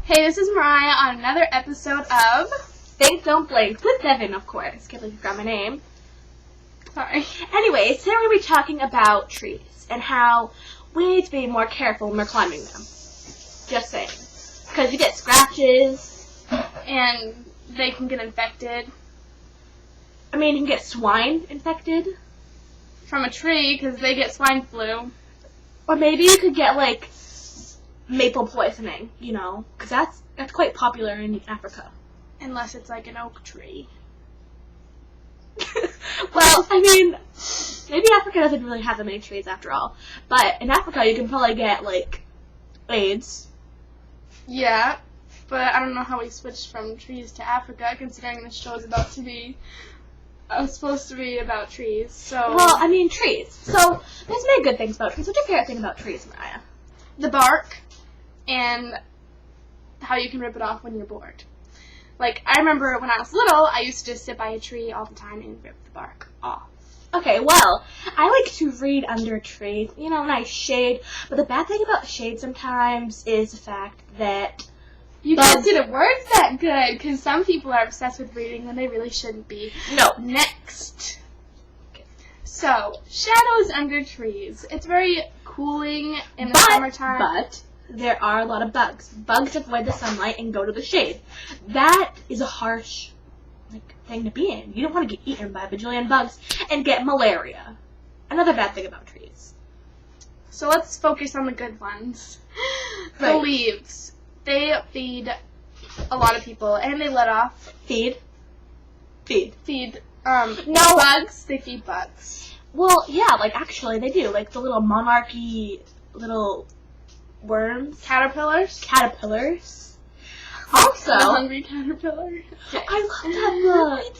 Hey, this is Mariah on another episode of Think, Don't Blink, with Devin, of course. Can't believe you forgot my name. Sorry. Anyways, today we're going to be talking about trees and how we need to be more careful when we're climbing them. Just saying. Because you get scratches. And they can get infected. I mean, you can get swine infected. From a tree, because they get swine flu. Or maybe you could get, like, maple poisoning, you know, because that's quite popular in Africa. Unless it's like an oak tree. Well, I mean, maybe Africa doesn't really have that many trees after all. But in Africa, you can probably get, like, AIDS. Yeah, but I don't know how we switched from trees to Africa, considering this show is supposed to be about trees, so... Well, I mean, trees. So, there's many good things about trees. What's your favorite thing about trees, Mariah? The bark, and how you can rip it off when you're bored. Like, I remember when I was little, I used to just sit by a tree all the time and rip the bark off. Okay, well, I like to read under a tree. You know, nice shade. But the bad thing about shade sometimes is the fact that... You can't do the words that good, because some people are obsessed with reading when they really shouldn't be. No. Next. So, shadows under trees. It's very cooling in the summertime. But there are a lot of bugs. Bugs avoid the sunlight and go to the shade. That is a harsh thing to be in. You don't want to get eaten by a bajillion bugs and get malaria. Another bad thing about trees. So let's focus on the good ones. Right. The leaves. They feed a lot of people, and they let off... Feed. No bugs. They feed bugs. Well, yeah, actually, they do. Like, the little monarchy little worms. Caterpillars. Also... The hungry caterpillar. Okay. I love that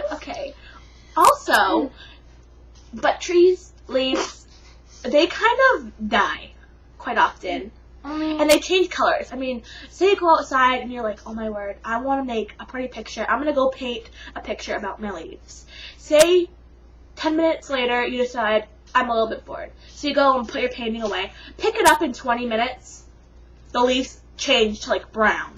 book. Okay. Also, but trees, leaves, they kind of die quite often. And they change colors. I mean, say you go outside and you're like, oh my word, I want to make a pretty picture. I'm going to go paint a picture about my leaves. Say 10 minutes later you decide, I'm a little bit bored. So you go and put your painting away. Pick it up in 20 minutes. The leaves change to brown.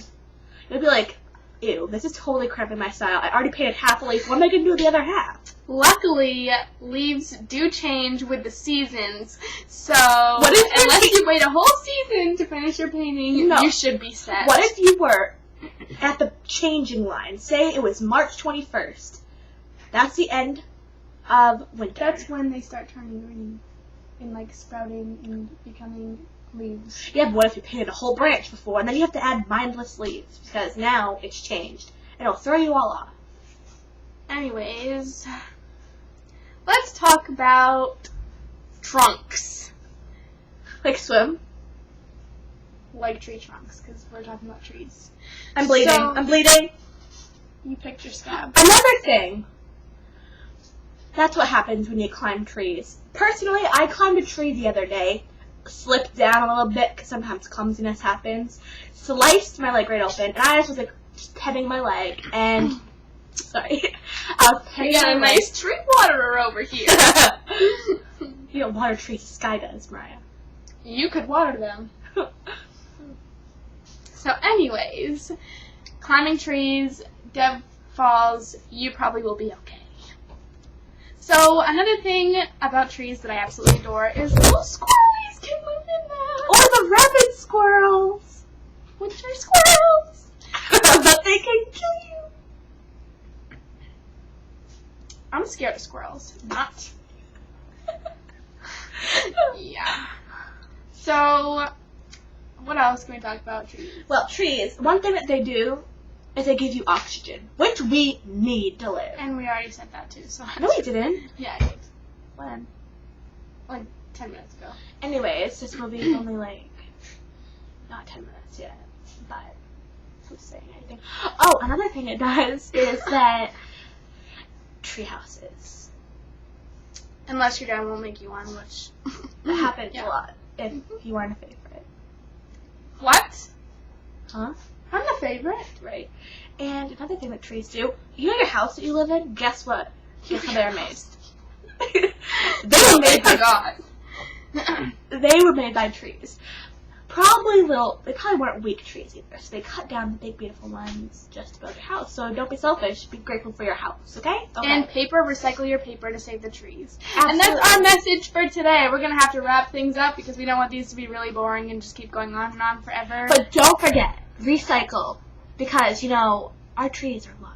You'll be like, ew, this is totally cramping my style. I already painted half a leaf. What am I going to do with the other half? Luckily, leaves do change with the seasons, so unless you wait a whole season to finish your painting, you should be set. What if you were at the changing line? Say it was March 21st. That's the end of winter. That's when they start turning green and sprouting and becoming leaves. Yeah, but what if you painted a whole branch before, and then you have to add mindless leaves, because now it's changed. It'll throw you all off. Anyways, let's talk about trunks. Like swim? Like tree trunks, because we're talking about trees. I'm bleeding. You picked your scab. Another thing. That's what happens when you climb trees. Personally, I climbed a tree the other day. Slipped down a little bit, because sometimes clumsiness happens. Sliced my leg right open, and I just was just petting my leg, and... Sorry. I was petting my leg. Nice tree waterer over here. You don't water trees, the sky does, Mariah. You could water them. So anyways, climbing trees, Dev falls, you probably will be okay. So another thing about trees that I absolutely adore is little squirrelies can live in them. Or the rabbit squirrels. Which are squirrels. But they can kill you. I'm scared of squirrels. Not. Yeah. So, what else can we talk about trees? Well, trees, one thing that they do is they give you oxygen, which we need to live. And we already said that too, so... No, we didn't. Yeah, I did. When? 10 minutes ago. Anyways, this movie is only not 10 minutes yet, but who's saying anything? Oh, another thing it does is that tree houses. Unless your dad won't make you one, which... That happens a lot if you aren't a favorite. What? Huh? I'm the favorite. Right. And another thing that trees do, you know your house that you live in? Guess what? Guess how they're made. They were made by God. They were made by trees. probably weren't weak trees either, so they cut down the big beautiful ones just to build your house. So don't be selfish, be grateful for your house, okay? And paper, recycle your paper to save the trees. Absolutely. And that's our message for today. We're going to have to wrap things up because we don't want these to be really boring and just keep going on and on forever. But don't forget, recycle, because, our trees are alive.